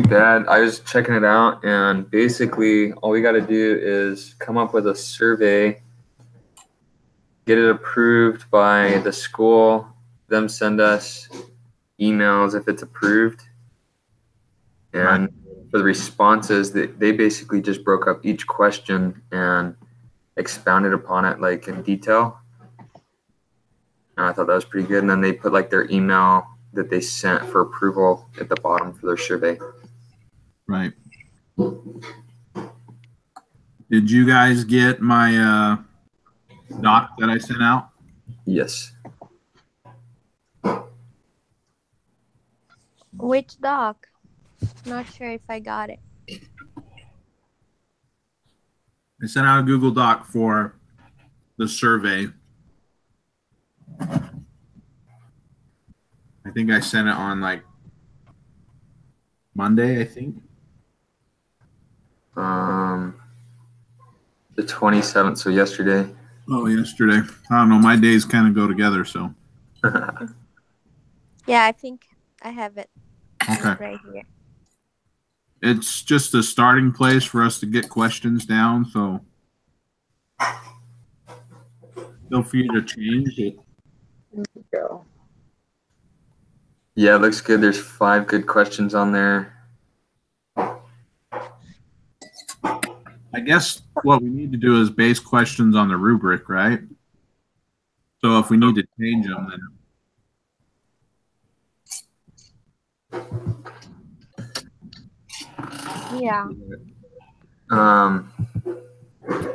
bad. I was checking it out, and basically all we got to do is come up with a survey, get it approved by the school, them send us emails if it's approved. And for the responses, they basically just broke up each question and expounded upon it like in detail. And I thought that was pretty good. And then they put like their email that they sent for approval at the bottom for their survey. Right. Did you guys get my doc that I sent out? Yes. Which doc? Not sure if I got it. I sent out a Google Doc for the survey. I think I sent it on like Monday, I think. The 27th, so yesterday. Oh, yesterday. I don't know. My days kind of go together, so. Yeah, I think I have it. Okay. Right here. It's just a starting place for us to get questions down, so feel free to change it. Go. Yeah, it looks good. There's 5 good questions on there. I guess what we need to do is base questions on the rubric, right? So if we need to change them, then. Yeah.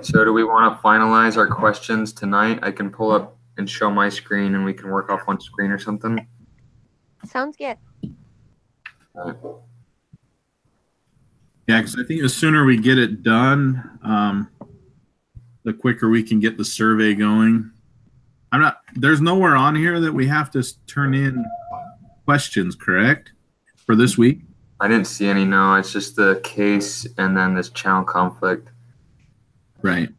So do we want to finalize our questions tonight? I can pull up and show my screen and we can work off one screen or something. Sounds good. Yeah, because I think the sooner we get it done, the quicker we can get the survey going. There's nowhere on here that we have to turn in questions, correct? For this week? I didn't see any, no. It's just the case and then this channel conflict. Right.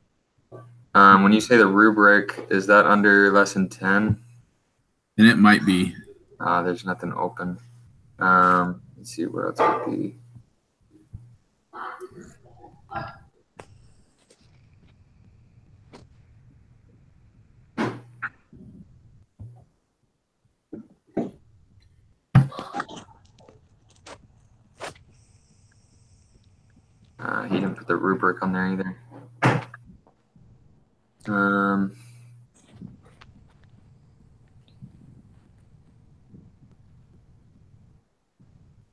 When you say the rubric, is that under lesson 10? And it might be. There's nothing open. Let's see where else would be. He didn't put the rubric on there either.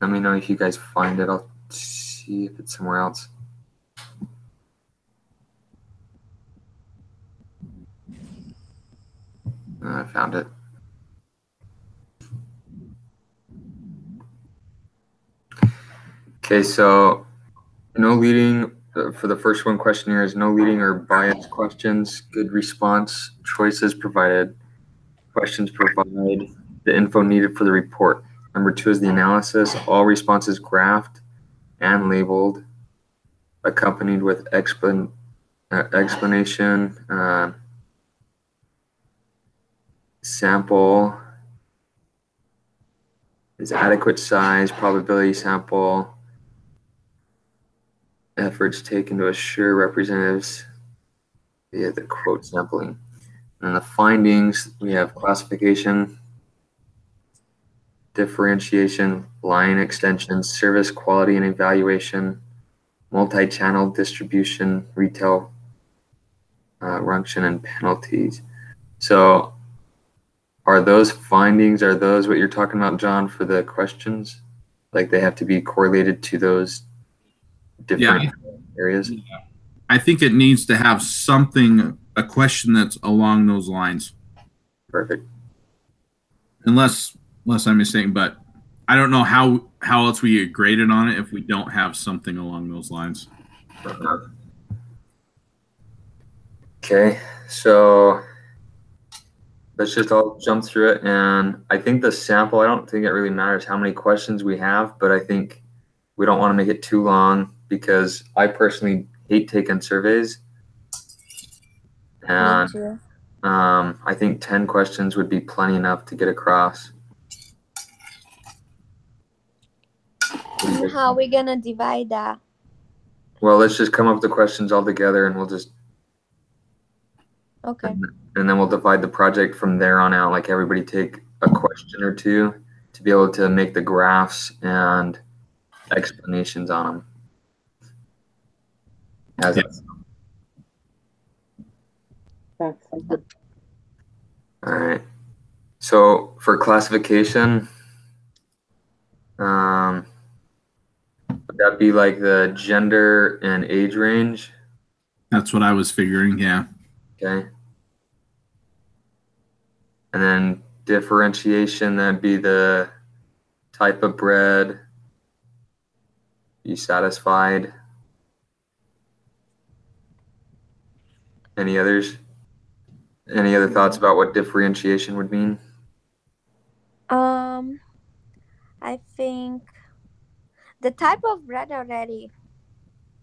Let me know if you guys find it. I'll see if it's somewhere else. I found it. Okay, so no leading for the first one question here is no leading or biased questions. Good response choices provided. Questions provide the info needed for the report. Number 2 is the analysis. All responses graphed and labeled, accompanied with explanation. Sample is adequate size, probability sample. Efforts taken to assure representatives via the quote sampling. And the findings, we have classification, differentiation, line extension, service quality and evaluation, multi-channel distribution, retail function, and penalties. So are those findings, are those what you're talking about, John, for the questions? Like they have to be correlated to those different areas? I think it needs to have something, a question that's along those lines. Perfect. Unless I'm mistaken, but I don't know how else we get graded on it if we don't have something along those lines. Okay, so let's just all jump through it. And I think the sample, I don't think it really matters how many questions we have, but I think we don't want to make it too long because I personally hate taking surveys. And I think 10 questions would be plenty enough to get across. What do How we gonna divide that? Well, let's just come up with the questions all together, and we'll just Okay. and then we'll divide the project from there on out. Like everybody take a question or two to be able to make the graphs and explanations on them. How's that sound? Sounds good. All right. So for classification, would that be like the gender and age range? That's what I was figuring. Yeah. Okay. And then differentiation, that'd be the type of bread. You satisfied? Any others? Any other thoughts about what differentiation would mean? I think the type of bread already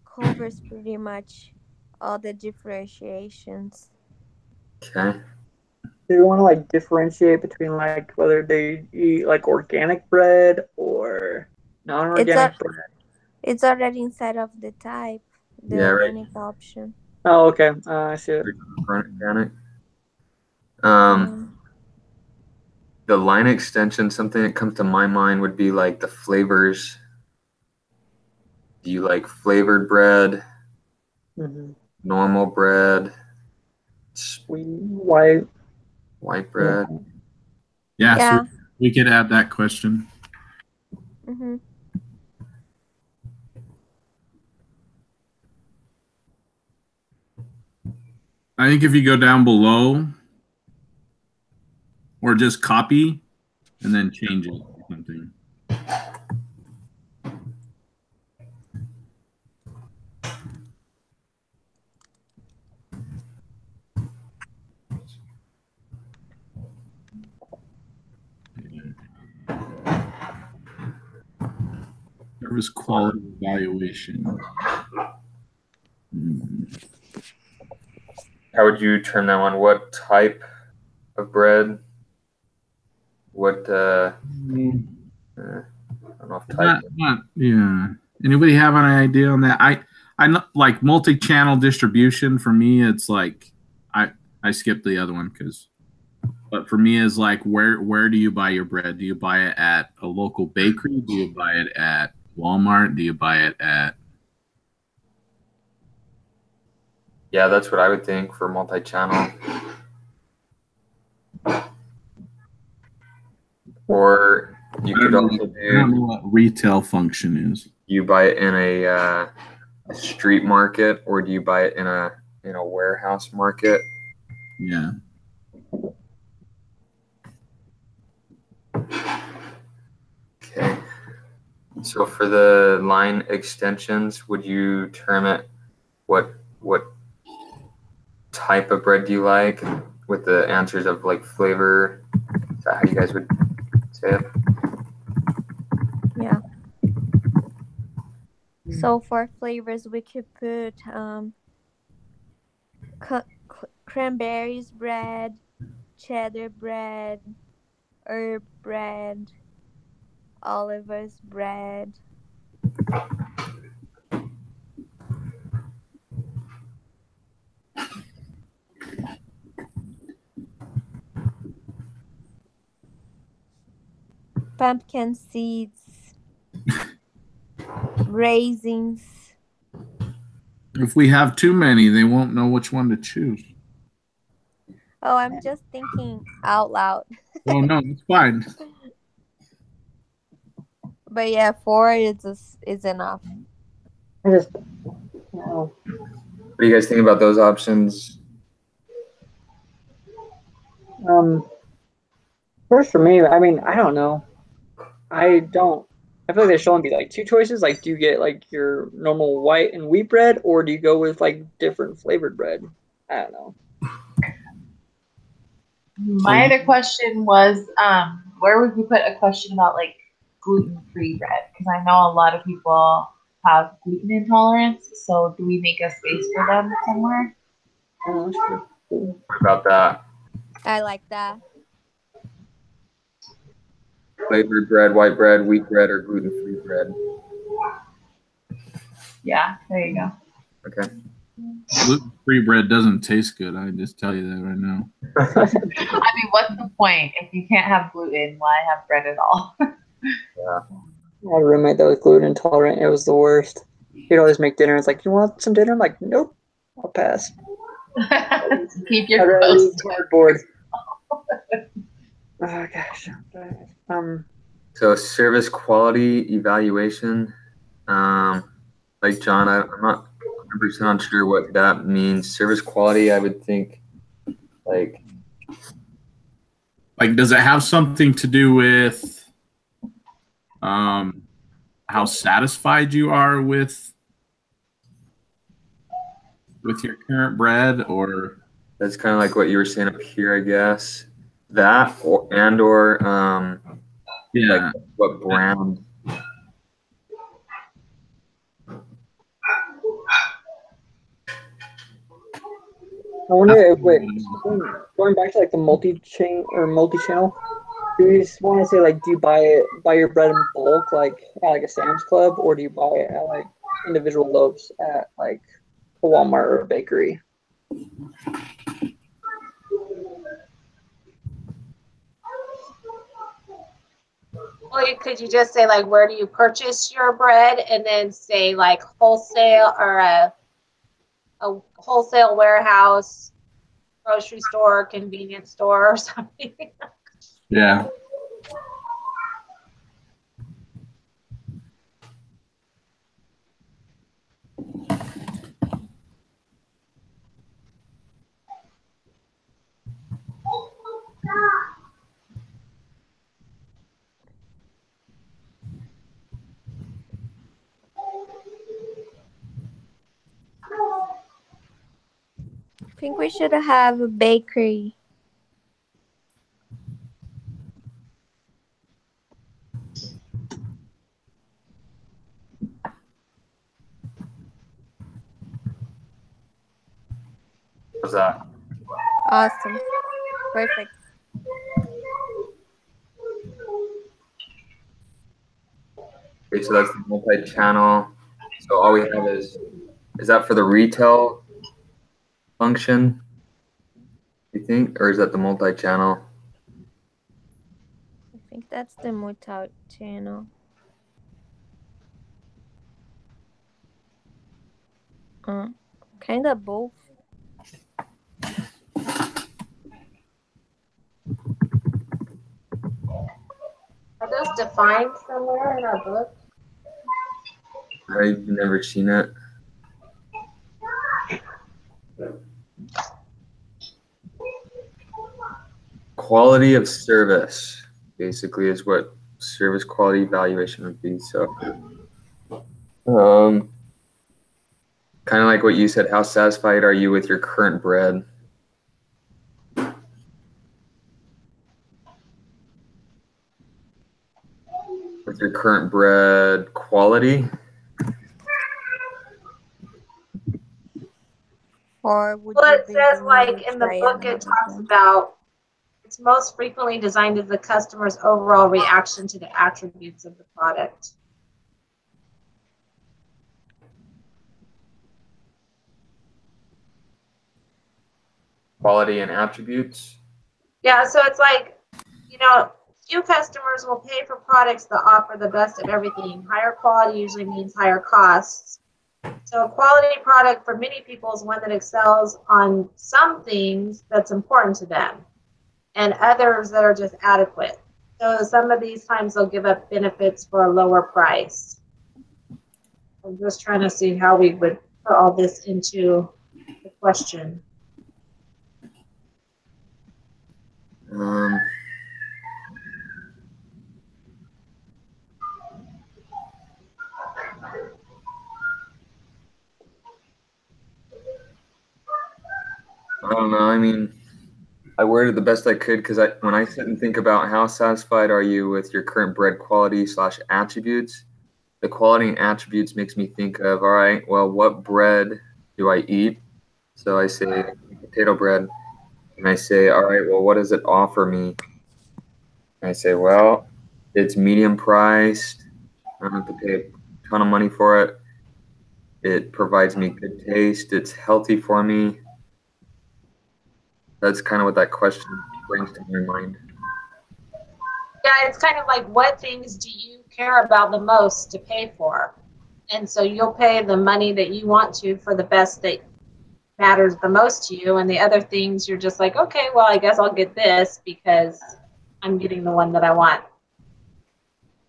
covers pretty much all the differentiations. Okay. Do you want to like differentiate between like whether they eat like organic bread or non-organic bread? It's already inside of the type, the Yeah, right. organic option. Oh, okay. I see it. Organic. Mm. The line extension, something that comes to my mind would be like the flavors. Do you like flavored bread, Mm-hmm. normal bread, White bread? Yeah. Yeah. So we could add that question. Mm-hmm. I think if you go down below or just copy and then change it or something. Service quality evaluation. How would you term that one? What type of bread? What I don't know if type. Yeah. Anybody have an idea on that? I know like multi-channel distribution for me. It's like I skipped the other one but for me is like where do you buy your bread? Do you buy it at a local bakery? Do you buy it at Walmart? Do you buy it at? Yeah, that's what I would think for multi-channel. Or you could also I don't know do what retail function is. you buy it in a street market, or do you buy it in a warehouse market? Yeah. Okay. So for the line extensions, would you term it what type of bread do you like, with the answers of like flavor? Is that how you guys would say it? Yeah. So for flavors, we could put cranberries bread, cheddar bread, herb bread, Oliver's bread. Pumpkin seeds, raisins. If we have too many, they won't know which one to choose. Oh, I'm just thinking out loud. Oh no, it's fine. But yeah, 4 is enough. I just, you know, What do you guys think about those options? first for me, I mean, I don't know. I feel like there should only be like two choices. Like, do you get like your normal white and wheat bread, or do you go with like different flavored bread? I don't know. My other question was, where would you put a question about like gluten-free bread? Because I know a lot of people have gluten intolerance. So do we make a space for them somewhere? Oh, sure. What about that? I like that. Flavored bread, white bread, wheat bread, or gluten-free bread? Yeah, there you go. Okay. Gluten-free bread doesn't taste good. I just tell you that right now. I mean, what's the point? If you can't have gluten, why have bread at all? Yeah. I had a roommate that was gluten intolerant. It was the worst. He'd always make dinner. It's like, you want some dinner? I'm like, nope, I'll pass. Keep I'd your rather eat roast. cardboard. Oh gosh. So service quality evaluation. Like John, I'm not 100% sure what that means. Service quality, I would think, like, Does it have something to do with how satisfied you are with your current bread, or that's kind of like what you were saying up here, I guess. That or yeah, like what brand? I wonder if, wait, going back to like the multi-chain or multi-channel, do you just want to say like, do you buy your bread in bulk like at like a Sam's Club, or do you buy it at like individual loaves at like a Walmart or a bakery? Well, could you just say like, where do you purchase your bread, and then say like wholesale or a wholesale warehouse, grocery store, convenience store, or something? yeah. I think we should have a bakery. What's that? Awesome. Perfect. Okay, so that's the multi-channel. So all we have is that for the retail function, you think, or is that the multi-channel? I think that's the multi-channel. Kind of both. Are those defined somewhere in our book? I've never seen it. Quality of service, basically, is what service quality evaluation would be. So, kind of like what you said, how satisfied are you with your current bread? With your current bread quality? Or would Well, you it be says willing like to in the try book, it another talks one? about it's most frequently designed as the customer's overall reaction to the attributes of the product. Quality and attributes? Yeah, so it's like, few customers will pay for products that offer the best of everything. Higher quality usually means higher costs. So a quality product for many people is one that excels on some things that's important to them, and others that are just adequate. So some of these times they'll give up benefits for a lower price. I'm just trying to see how we would put all this into the question. I don't know. I mean, I worded the best I could because when I sit and think about how satisfied are you with your current bread quality / attributes, the quality and attributes makes me think of, all right, well, what bread do I eat? So I say potato bread, and I say, all right, well, what does it offer me? And I say, well, it's medium priced. I don't have to pay a ton of money for it. it provides me good taste, it's healthy for me. That's kind of what that question brings to my mind. Yeah, it's kind of like, what things do you care about the most to pay for? And so you'll pay the money that you want to for the best that matters the most to you. And the other things, you're just like, okay, well, I guess I'll get this because I'm getting the one that I want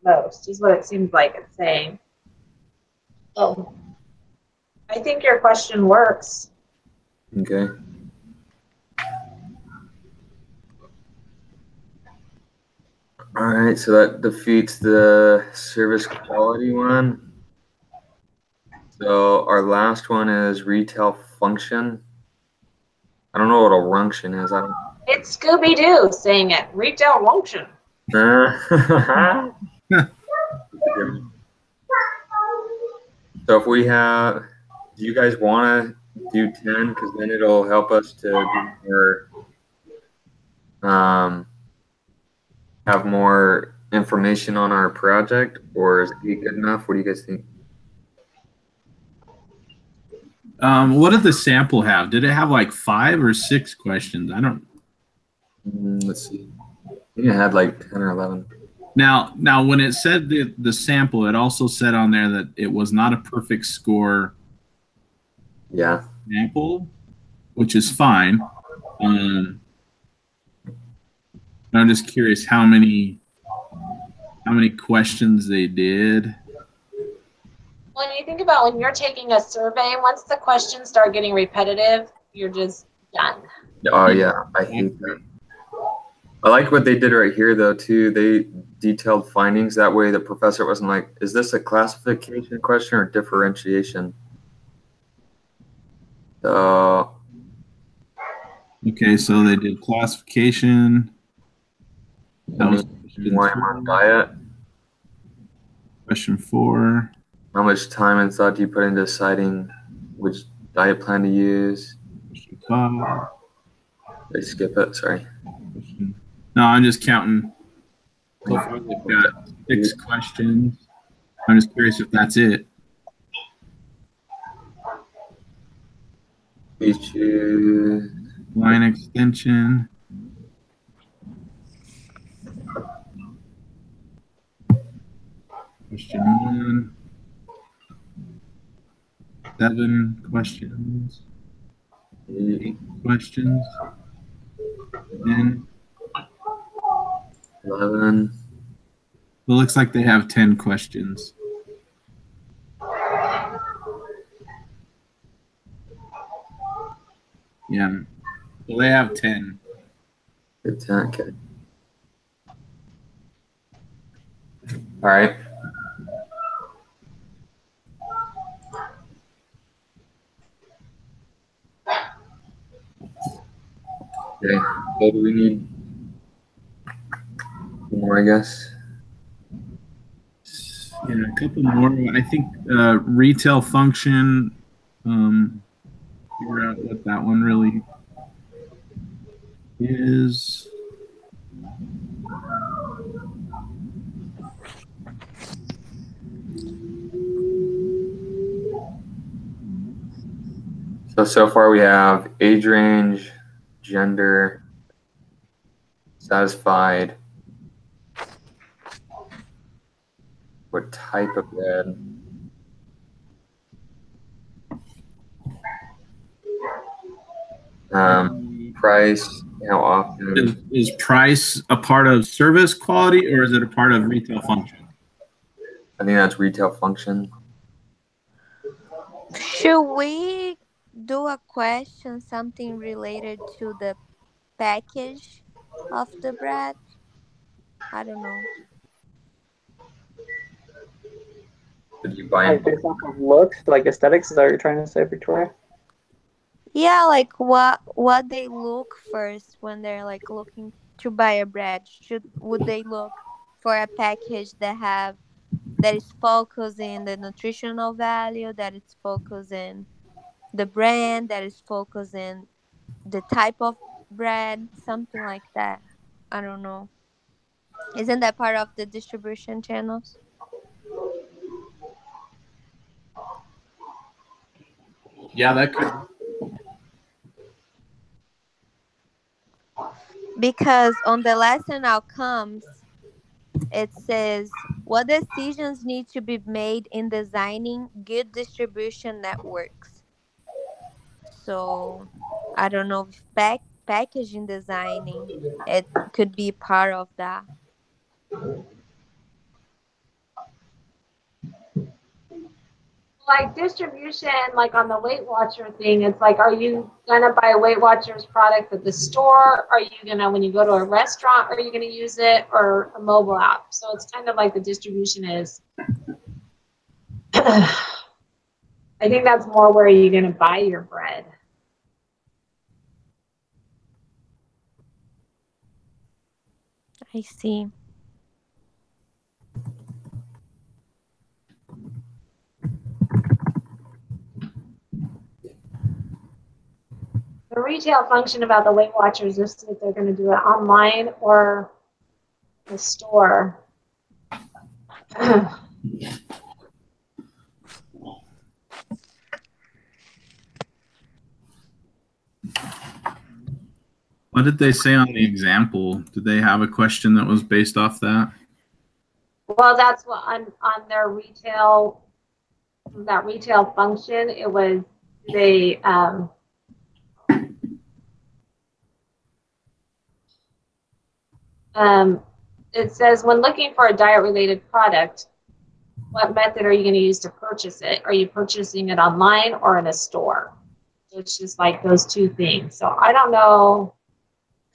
most, is what it seems like it's saying. Oh, I think your question works. Okay. All right, so that defeats the service quality one. So our last one is retail function. I don't know what a runction is. I don't. It's Scooby-Doo saying it. Retail function. So if we have, do you guys want to do 10? Because then it'll help us to do more, have more information on our project, or is 8 good enough? What do you guys think? What did the sample have? Did it have like 5 or 6 questions? I don't. Let's see. I think it had like 10 or 11. Now, when it said the sample, it also said on there that it was not a perfect score Yeah. sample, which is fine. I'm just curious how many questions they did. When you think about when you're taking a survey, once the questions start getting repetitive, you're just done. Oh yeah, I hate that. I like what they did right here though too. They detailed findings. That way the professor wasn't like, is this a classification question or differentiation? So Okay, so they did classification. That was why I'm on diet. question 4. How much time and thought do you put into deciding which diet plan to use? Question 5. Did I skip it? Sorry. No, I'm just counting. So far they've got 6 questions. I'm just curious if that's it. We choose Line extension. Question 1. 7 questions. 8 questions. 10. 11. It looks like they have 10 questions. Yeah. So they have 10. Good 10. Okay. All right. Okay. So do we need more, I guess? Yeah, a couple more. I think retail function. Figure out what that one really is. So far we have age range, gender, satisfied, what type of bread, price, how often. Is price a part of service quality or is it a part of retail function? I think that's retail function. Should we do a question, something related to the package of the bread? I don't know. Did you buy Like based off of looks, like aesthetics, is that what you're trying to say, Victoria? Yeah, like what they look first when they're like looking to buy a bread. Would they look for a package that is focused in the nutritional value, that is focused in the brand, that is focused in the type of bread, something like that. I don't know. Isn't that part of the distribution channels? Yeah, that could. Because on the lesson outcomes, it says what decisions need to be made in designing good distribution networks. So I don't know if packaging designing it could be part of that. Like distribution, like on the Weight Watcher thing, it's like, are you gonna buy Weight Watchers product at the store? Are you gonna, when you go to a restaurant, are you gonna use it, or a mobile app? So it's kind of like the distribution is. I think that's more where you're gonna buy your bread. I see. The retail function about the Weight Watchers is if they're gonna do it online or the store. What did they say on the example? Did they have a question that was based off that? Well, that's what on their retail, that retail function, it was they it says when looking for a diet related product, what method are you going to use to purchase it? Are you purchasing it online or in a store? So it's just like those two things. So I don't know.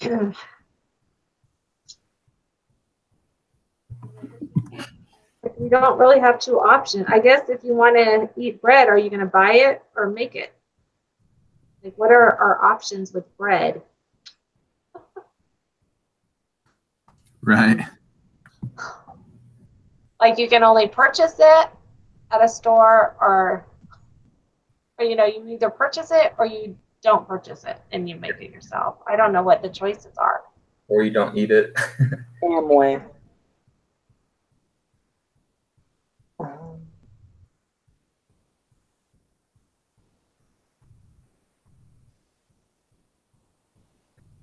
You don't really have two options. I guess if you want to eat bread, are you going to buy it or make it? Like, what are our options with bread? Right. Like, you can only purchase it at a store, or you know, you either purchase it or you don't purchase it and you make it yourself. I don't know what the choices are. Or you don't eat it. Amway.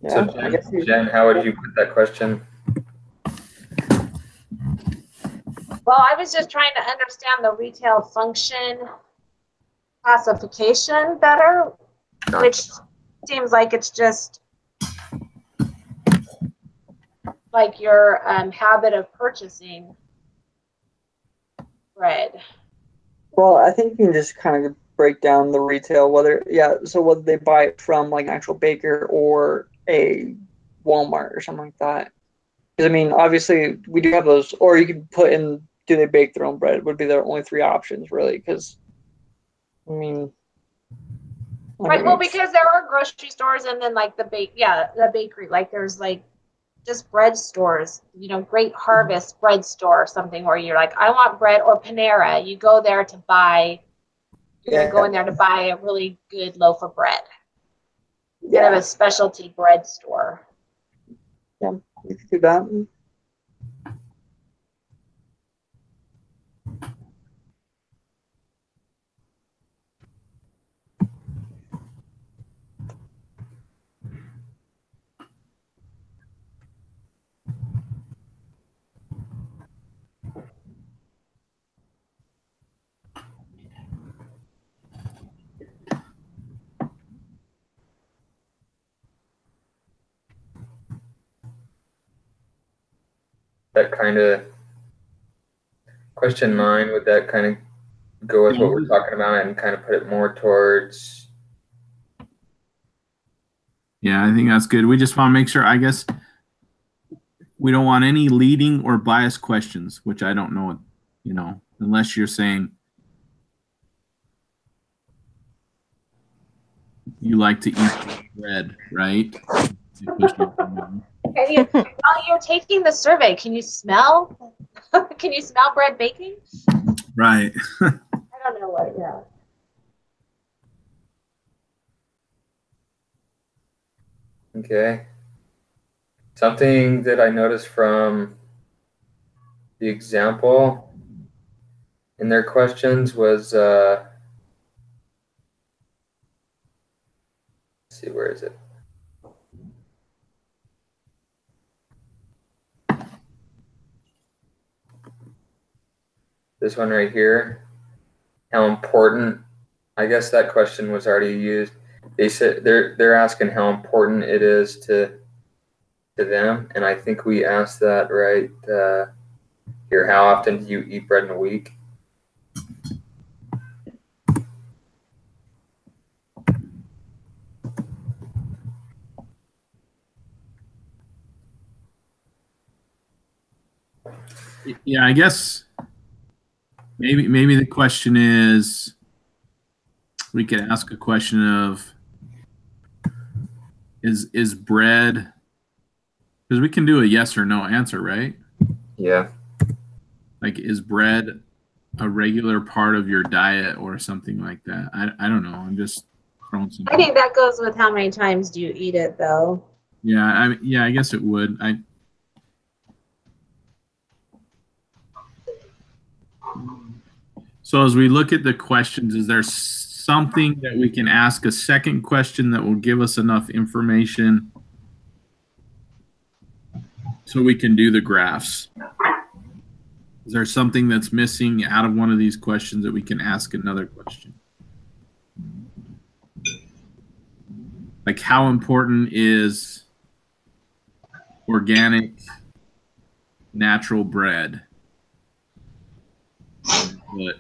So Yeah, I guess Jen, how would you put that question? Well, I was just trying to understand the retail function classification better, which seems like it's just like your habit of purchasing bread. Well, I think you can just kind of break down the retail, so whether they buy it from like an actual baker or a Walmart or something like that. Because I mean, obviously we do have those, or you can put in, do they bake their own bread? Would be their only three options really. Because I mean, Right. Well, because there are grocery stores and then like the bakery. Like there's like just bread stores, you know, Great Harvest bread store or something where you're like, I want bread, or Panera. You go there to buy, you're going to go in there to buy a really good loaf of bread. Instead of a specialty bread store. Yeah, you can do that. That kind of question 9, would that kind of go with what we're talking about and kind of put it more towards? Yeah, I think that's good. We just want to make sure, I guess, we don't want any leading or biased questions, which I don't know, you know, unless you're saying you like to eat bread, right? And while you're taking the survey, can you smell? Can you smell bread baking? Right. I don't know what. Yeah. Okay. Something that I noticed from the example in their questions was see, where is it? This one right here. How important? I guess that question was already used. They said they're asking how important it is to them, and I think we asked that right here. How often do you eat bread in a week? Yeah, I guess maybe the question is, we could ask a question of, is bread, because we can do a yes or no answer, right? Yeah. Like, is bread a regular part of your diet or something like that? I don't know. I'm just throwing something. I think that goes with how many times do you eat it, though. Yeah, I guess it would. So as we look at the questions, is there something that we can ask a second question that will give us enough information so we can do the graphs? Is there something that's missing out of one of these questions that we can ask another question? Like, how important is organic, natural bread? But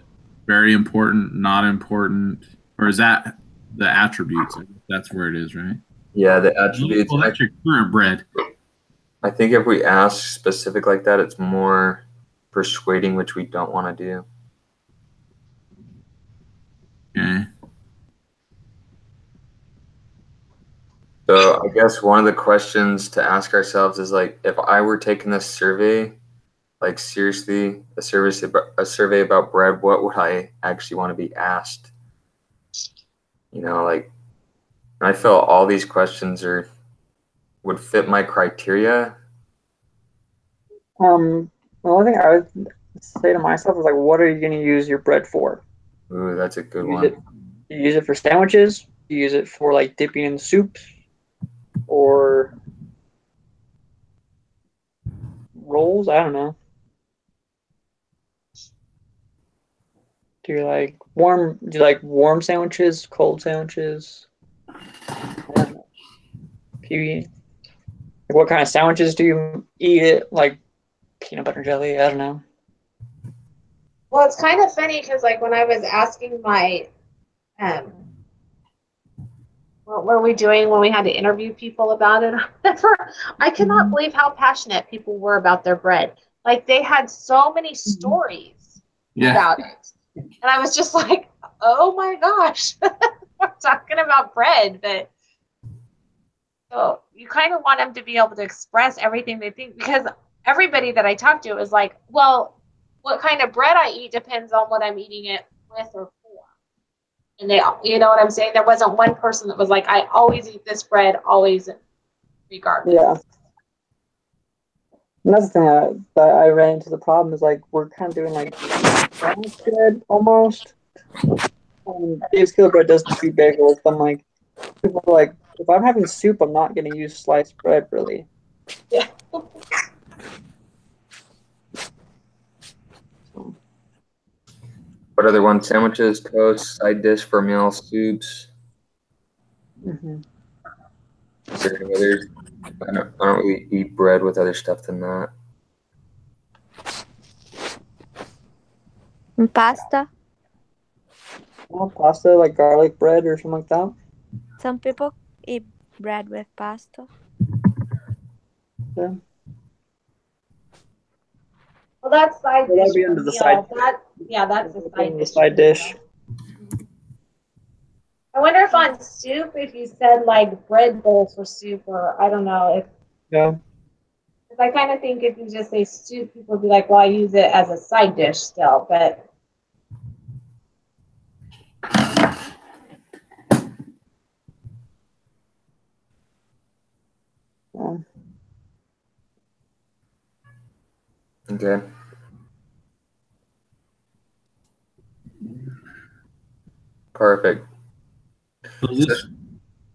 very important, not important, or is that the attributes? That's where it is, right? Yeah, the attributes. Well, that's your current bread. I think if we ask specific like that, it's more persuading, which we don't want to do. Okay. So I guess one of the questions to ask ourselves is, like, if I were taking this survey, like seriously, a survey about bread, what would I actually want to be asked? You know, like, I feel all these questions would fit my criteria. The only thing I would say to myself is, like, what are you going to use your bread for? Ooh, that's a good Do one. you use it for sandwiches? Do you use it for, like, dipping in soups? Or rolls? I don't know. Do you like warm sandwiches, cold sandwiches? I don't know. Like, what kind of sandwiches do you eat it? Like peanut butter jelly? I don't know. Well, it's kind of funny because, like, when I was asking my, what were we doing when we had to interview people about it? I cannot believe how passionate people were about their bread. Like, they had so many stories about it. And I was just like, oh my gosh, we're talking about bread. But so you kind of want them to be able to express everything they think, because everybody that I talked to is like, well, what kind of bread I eat depends on what I'm eating it with or for. And they, you know what I'm saying? There wasn't one person that was like, I always eat this bread, always, regardless. Yeah. And that's the thing that I ran into the problem is, like, we're kind of doing like sandwich bread almost. Dave's Killer Bread does do bagels, but I'm like, people are like, if I'm having soup, I'm not going to use sliced bread, really. Yeah. What other ones? Sandwiches, toast, side dish for meal, soups. Mm-hmm. Is there any others? I don't really eat bread with other stuff than that. And pasta. Well, pasta, like garlic bread or something like that. Some people eat bread with pasta. Yeah. Well, that's side Well, that'd dish be for under the meal. side. That's a side The dish. side dish. I wonder if on soup, if you said like bread bowl for soup, or I don't know. If Yeah. I kind of think if you just say soup, people would be like, well, I use it as a side dish still. But Yeah. Okay. Perfect. So this,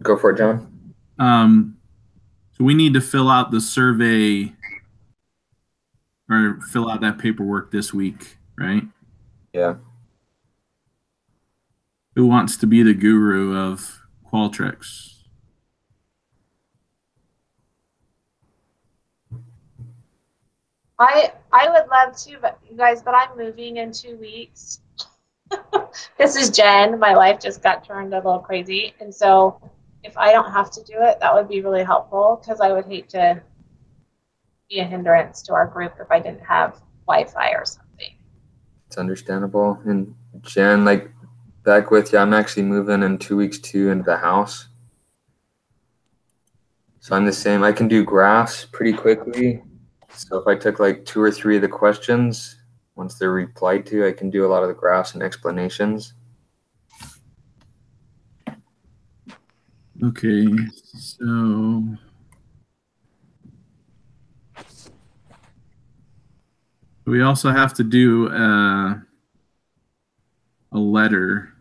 Go for it, John. So we need to fill out the survey or fill out that paperwork this week, right? Yeah. Who wants to be the guru of Qualtrics? I would love to, but you guys, but I'm moving in 2 weeks. This is Jen. My life just got turned a little crazy, and so if I don't have to do it, that would be really helpful because I would hate to be a hindrance to our group if I didn't have Wi-Fi or something. It's understandable. And Jen, like back with you, I'm actually moving in 2 weeks too into the house. So I'm the same. I can do graphs pretty quickly. So if I took like 2 or 3 of the questions, once they're replied to, I can do a lot of the graphs and explanations. Okay, so we also have to do a letter.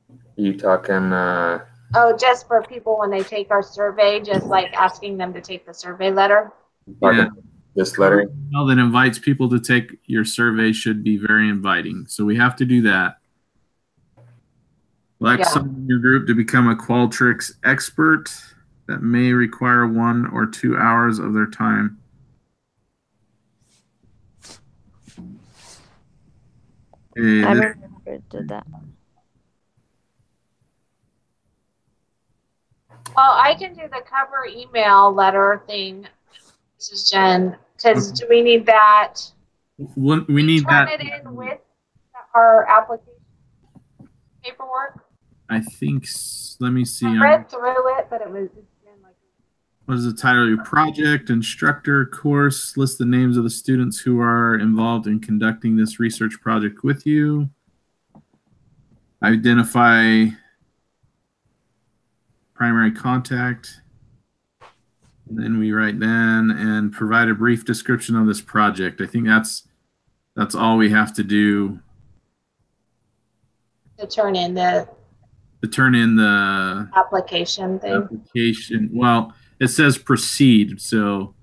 Are you talking Oh, just for people when they take our survey, just like asking them to take the survey letter. Yeah. This letter? Email that invites people to take your survey should be very inviting. So we have to do that. Select someone in your group to become a Qualtrics expert. That may require 1 or 2 hours of their time. Okay, I remember to that. Well, I can do the cover email letter thing. This is Jen. Because do we need that? We need that. Turn it in with our application paperwork. I think. Let me see. I read through it, but it was. What is the title of your project? Instructor, course. List the names of the students who are involved in conducting this research project with you. Identify primary contact. And then we write then and provide a brief description of this project. I think that's all we have to do. To turn in the application thing. Application. Well, it says proceed, so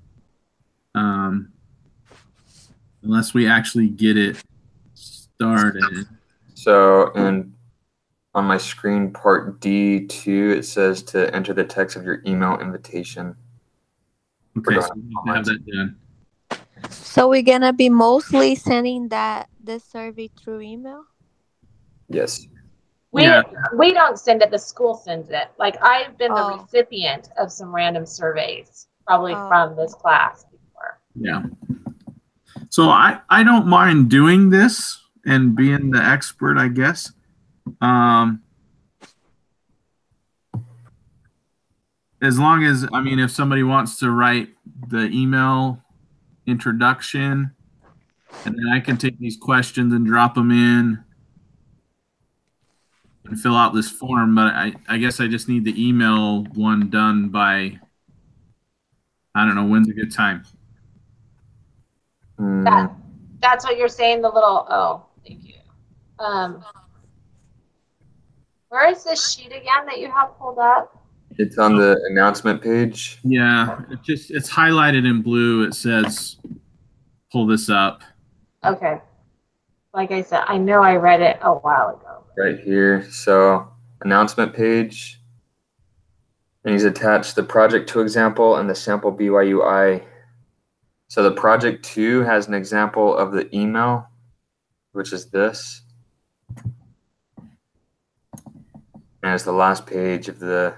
unless we actually get it started. So, and on my screen, part D2, it says to enter the text of your email invitation. Okay, so we need to have that done. So we're gonna be mostly sending this survey through email? Yes. We don't send it, the school sends it. Like I've been the recipient of some random surveys, probably from this class before. Yeah. So I don't mind doing this and being the expert, I guess. As long as, I mean, if somebody wants to write the email introduction, and then I can take these questions and drop them in and fill out this form, but I guess I just need the email one done by, I don't know, when's a good time? That's what you're saying, the little, thank you. Where is this sheet again that you have pulled up? It's on the announcement page. Yeah, it's highlighted in blue. It says, pull this up. Okay. Like I said, I know I read it a while ago. Right here. So announcement page. And he's attached the project 2 example and the sample BYUI. So the project 2 has an example of the email, which is this. And it's the last page of the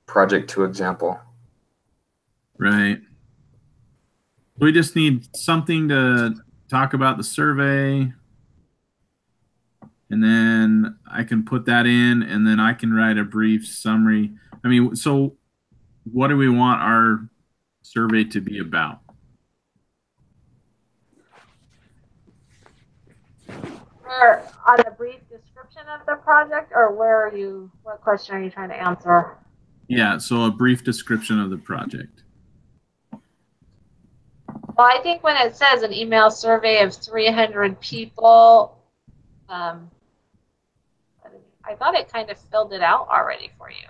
project 2 example. Right. We just need something to talk about the survey. And then I can put that in, and then I can write a brief summary. I mean, so what do we want our survey to be about? Where, on a brief description of the project, or what question are you trying to answer? Yeah, so a brief description of the project. Well, I think when it says an email survey of 300 people, Um, I thought it kind of filled it out already for you.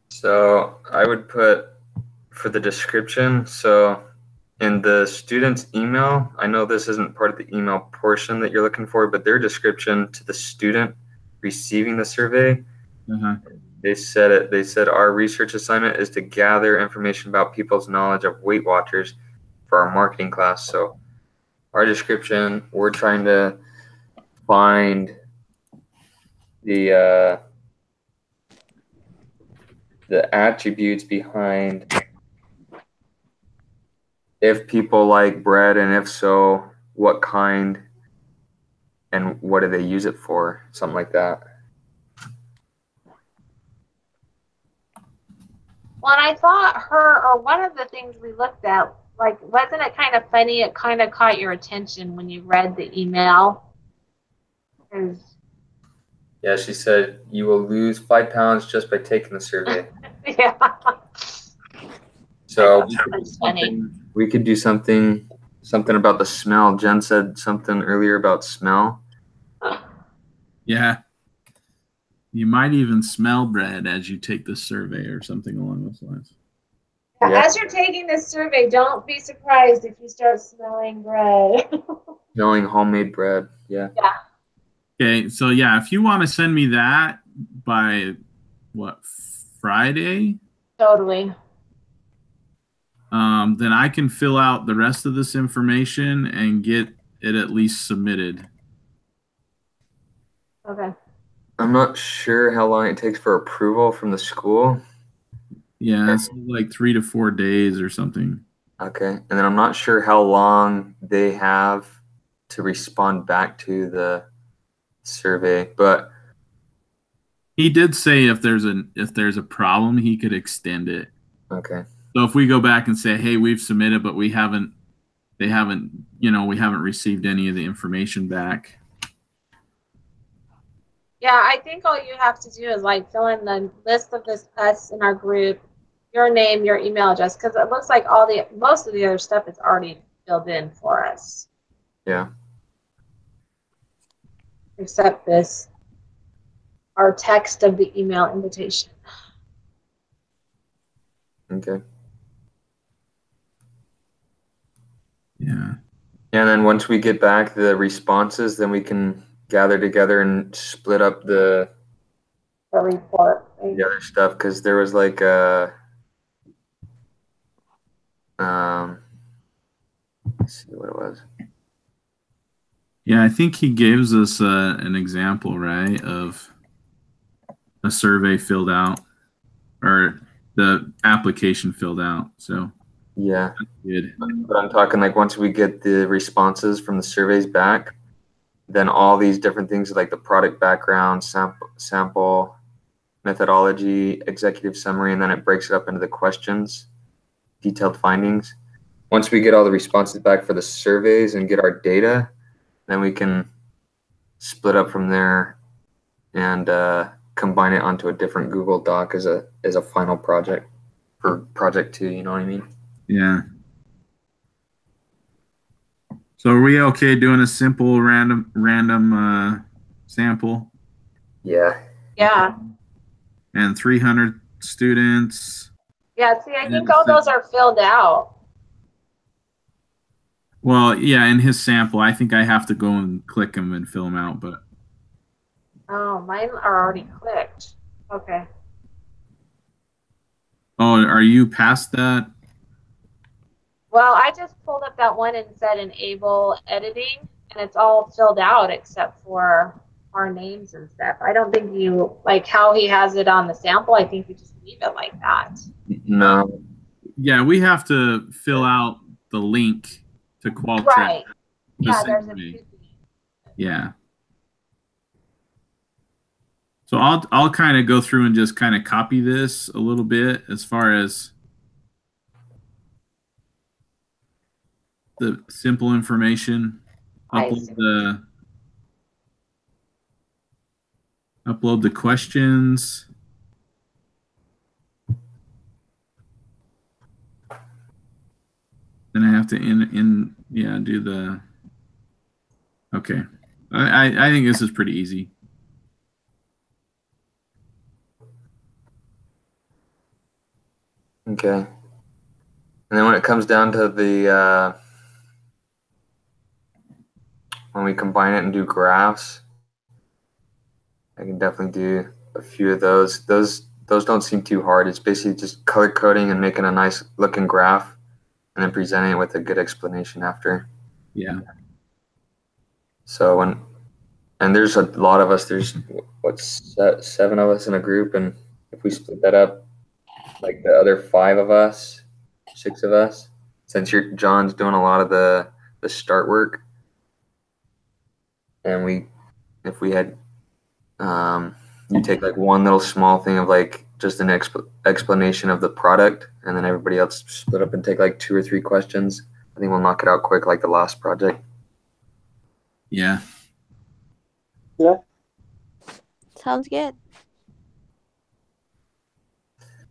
So I would put for the description, so in the student's email, I know this isn't part of the email portion that you're looking for, but their description to the student receiving the survey, they said our research assignment is to gather information about people's knowledge of Weight Watchers for our marketing class. So our description, we're trying to find the attributes behind if people like bread, and if so, what kind, and what do they use it for, something like that. Well, and I thought one of the things we looked at, like, wasn't it kind of funny? It kind of caught your attention when you read the email. Yeah, she said you will lose 5 pounds just by taking the survey. Yeah. So That's funny. we could do something about the smell. Jen said something earlier about smell. Yeah. You might even smell bread as you take the survey or something along those lines. Yeah. As you're taking this survey, don't be surprised if you start smelling bread. Smelling homemade bread. Yeah. Yeah. Okay, so yeah, if you want to send me that by what, Friday? Totally. Then I can fill out the rest of this information and get it at least submitted. Okay. I'm not sure how long it takes for approval from the school. Yeah, it's like 3 to 4 days or something. Okay. And then I'm not sure how long they have to respond back to the survey, but He did say if there's a problem, he could extend it. okay. So if we go back and say, hey, we've submitted, but we haven't received any of the information back. Yeah, I think all you have to do is like fill in the list of us in our group, your name, your email address, because it looks like most of the other stuff is already filled in for us. Yeah. Except our text of the email invitation. Okay. Yeah. And then once we get back the responses, then we can gather together and split up the report. other stuff, because there was like let's see what it was. Yeah, I think he gives us an example, right, of a survey filled out or the application filled out. So Yeah. good. But I'm talking like once we get the responses from the surveys back, then all these different things like the product background, sample methodology, executive summary, and then it breaks it up into the questions, detailed findings. Once we get all the responses back for the surveys and get our data, then we can split up from there and combine it onto a different Google Doc as a final project for project 2. You know what I mean? Yeah. So are we okay doing a simple random sample Yeah. Yeah. and 300 students? Yeah, see, I think all those are filled out. Well, yeah, in his sample, I think I have to go and click them and fill them out, but Oh, mine are already clicked. Okay. oh, are you past that? Well, I just pulled up that one and said enable editing, and it's all filled out except for our names and stuff. I don't think you, like how he has it on the sample, I think you just leave it like that. No. Yeah, we have to fill out the link to Qualtrics. Right. the Yeah, same there's a way. Yeah. So I'll kind of go through and just kind of copy this a little bit as far as the simple information. I see. Upload the questions. Then I have to do the. Okay, I think this is pretty easy. Okay. And then when it comes down to the when we combine it and do graphs, I can definitely do a few of those. Those don't seem too hard. It's basically just color coding and making a nice looking graph and then presenting it with a good explanation after. Yeah. So and there's a lot of us, there's what, 7 of us in a group, and if we split that up, like the other 5 of us, 6 of us, since John's doing a lot of the start work, and if we had you take like one little small thing of like just an explanation of the product, and then everybody else split up and take like 2 or 3 questions. I think we'll knock it out quick, like the last project. Yeah. Yeah. Sounds good.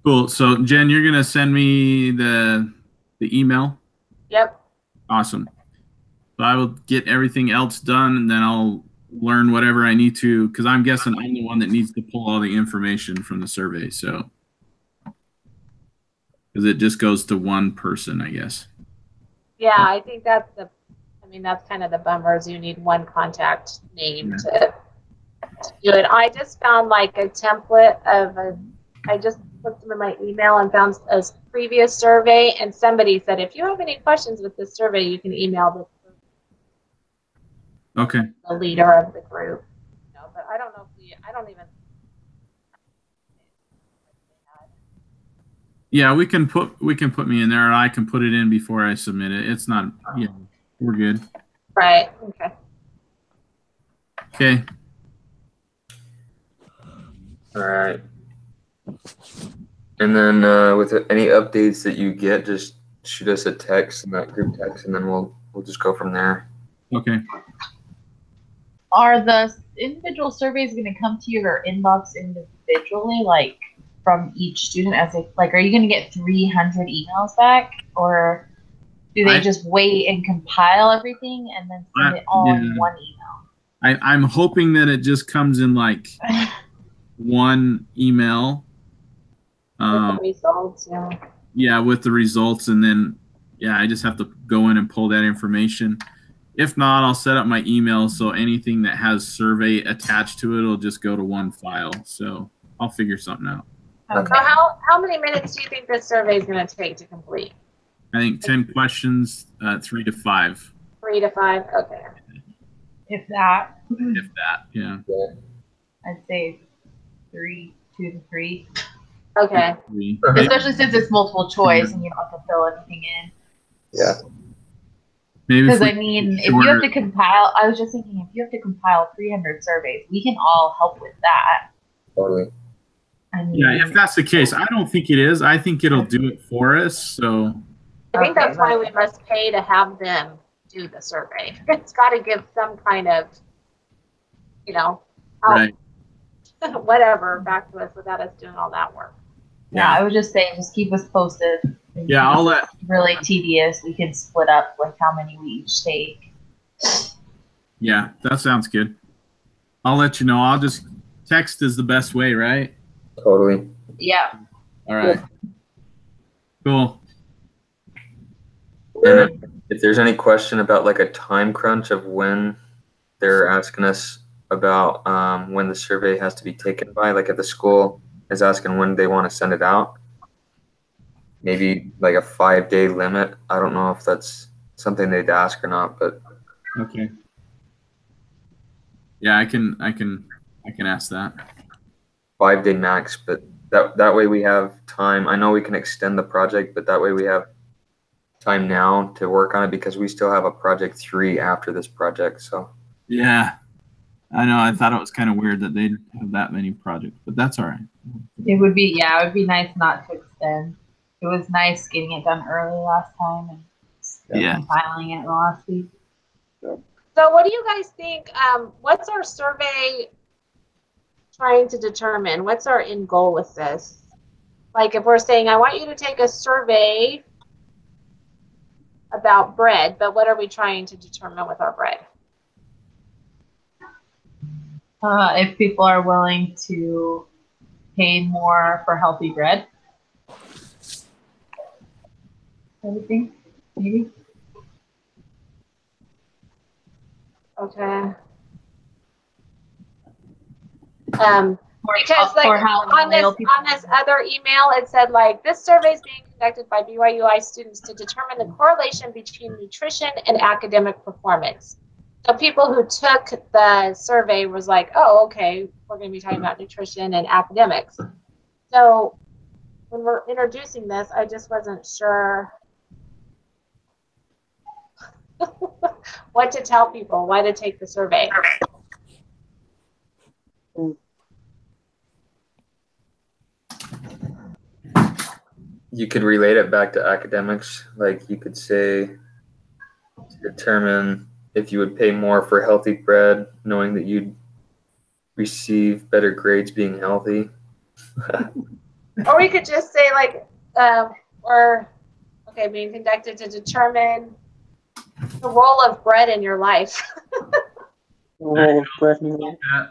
Cool. So Jen, you're gonna send me the email. Yep. Awesome. So I will get everything else done, and then I'll learn whatever I need to, because I'm guessing I'm the one that needs to pull all the information from the survey. So because it just goes to one person, I guess. Yeah, I think that's that's kind of the bummer, is you need one contact name to do it. I just found like a template I just put them in my email and found a previous survey, and somebody said, if you have any questions with this survey, you can email Okay. the leader of the group. But I don't know if I don't even. Yeah, we can put me in there, or I can put it in before I submit it. It's not. Yeah, we're good. Right. Okay. Okay. All right. And then with any updates that you get, just shoot us a text in that group text, and then we'll just go from there. Okay. Are the individual surveys going to come to your inbox individually, like from each student? Are you going to get 300 emails back, or do they just wait and compile everything and then send it all in one email? I'm hoping that it just comes in like one email. With the results, yeah. Yeah, with the results, and then I just have to go in and pull that information. If not, I'll set up my email so anything that has survey attached to it will just go to one file. So I'll figure something out. Okay. So how many minutes do you think this survey is going to take to complete? I think 10 questions, 3 to 5. 3 to 5, okay. If that. If that, yeah. I'd say 2 to 3. Okay. Especially since it's multiple choice and you don't have to fill anything in. Yeah. Maybe because if you have to compile, I was just thinking, if you have to compile 300 surveys, we can all help with that. Totally. If that's the case, I don't think it is. I think it'll do it for us. So I think that's why we must pay to have them do the survey. It's got to give some kind of, help, right. whatever, back to us without us doing all that work. Yeah, I would just say, just keep us posted. Yeah, I'll let. Really tedious. We can split up like how many we each take. Yeah, that sounds good. I'll let you know. I'll just text is the best way, right? Totally. Yeah. All right. Cool. And if there's any question about like a time crunch of when they're asking us about when the survey has to be taken by, like if the school is asking when they want to send it out, maybe like a 5-day limit. I don't know if that's something they'd ask or not, but okay. Yeah, I can ask that. 5-day max, but that way we have time. I know we can extend the project, but that way we have time now to work on it, because we still have a project 3 after this project. So yeah, I know. I thought it was kind of weird that they'd have that many projects, but that's all right. It would be nice not to extend. It was nice getting it done early last time and compiling it last week. So what do you guys think? What's our survey trying to determine? What's our end goal with this? Like if we're saying, I want you to take a survey about bread, but what are we trying to determine with our bread? If people are willing to pay more for healthy bread. Everything, maybe. Okay. Or, Because like or how on this other email, it said like this survey is being conducted by BYUI students to determine the correlation between nutrition and academic performance. So people who took the survey was like, oh, okay, we're going to be talking about nutrition and academics. So when we're introducing this, I just wasn't sure what to tell people, why to take the survey. You could relate it back to academics. Like you could say, to determine if you would pay more for healthy bread, knowing that you'd receive better grades being healthy. Or we could just say like, being conducted to determine the role of bread in your life. Oh, Brittany. Yeah.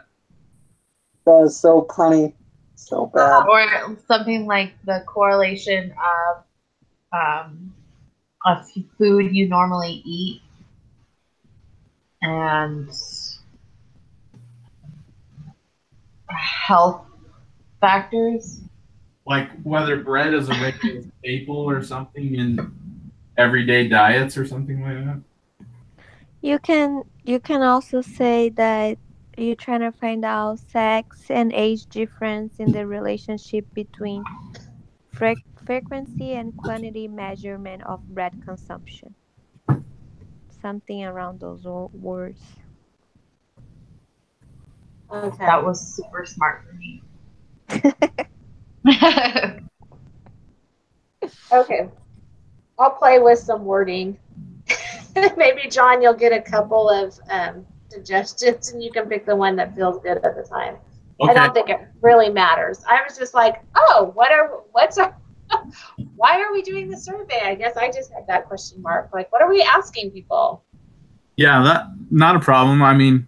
That was so funny. So bad. Or something like the correlation of food you normally eat and health factors. Like whether bread is a regular staple or something in everyday diets or something like that. You can also say that you're trying to find out sex and age difference in the relationship between frequency and quantity measurement of bread consumption. Something around those words. Okay. That was super smart for me. Okay. I'll play with some wording. Maybe, John, you'll get a couple of suggestions and you can pick the one that feels good at the time. Okay. I don't think it really matters. I was just like, oh, why are we doing the survey? I guess I just had that question mark. Like, what are we asking people? Yeah, that not a problem. I mean,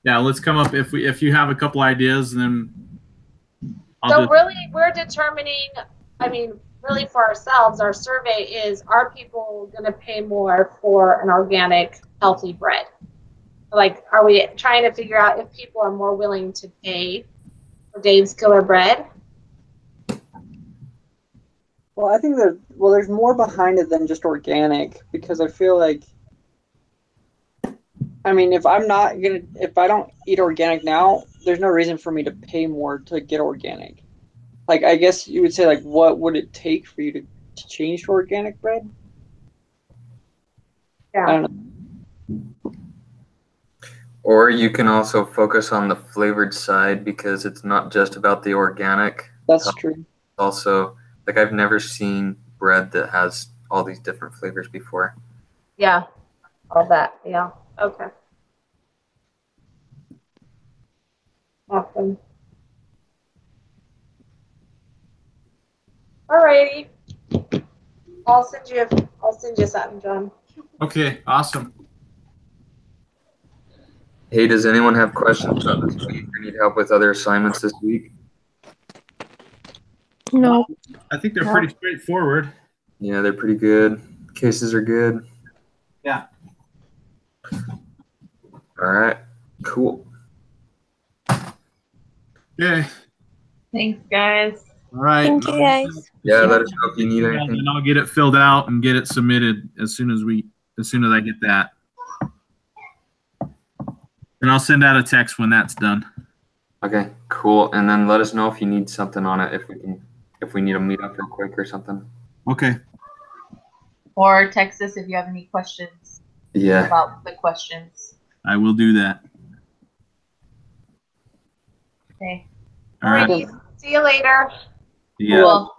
yeah, let's come up if you have a couple ideas, and then Really, we're determining. I mean, really for ourselves, our survey is: are people going to pay more for an organic, healthy bread? Like, are we trying to figure out if people are more willing to pay for Dave's Killer Bread? Well, I think there's more behind it than just organic, because I feel like, I mean, if I don't eat organic now, there's no reason for me to pay more to get organic. Like, I guess you would say, like, what would it take for you to change to organic bread? Yeah. I don't know. Or you can also focus on the flavored side, because it's not just about the organic. That's true. Also, like, I've never seen bread that has all these different flavors before. Yeah. All that. Yeah. Okay. Awesome. Alrighty. I'll send you something, John. Okay, awesome. Hey, does anyone have questions about this week or need help with other assignments this week? No. I think they're pretty straightforward. Yeah, they're pretty good. Cases are good. Yeah. All right. Cool. Okay. Thanks, guys. All right. Thank you, guys. Yeah, let us know if you need And anything. then I'll get it filled out and get it submitted as soon as I get that. And I'll send out a text when that's done. Okay, cool. And then let us know if you need something on it, if we need to meet up real quick or something. Okay. Or text us if you have any questions Yeah. about the questions. I will do that. Okay. All right. Alrighty. See you later. Yeah. Cool.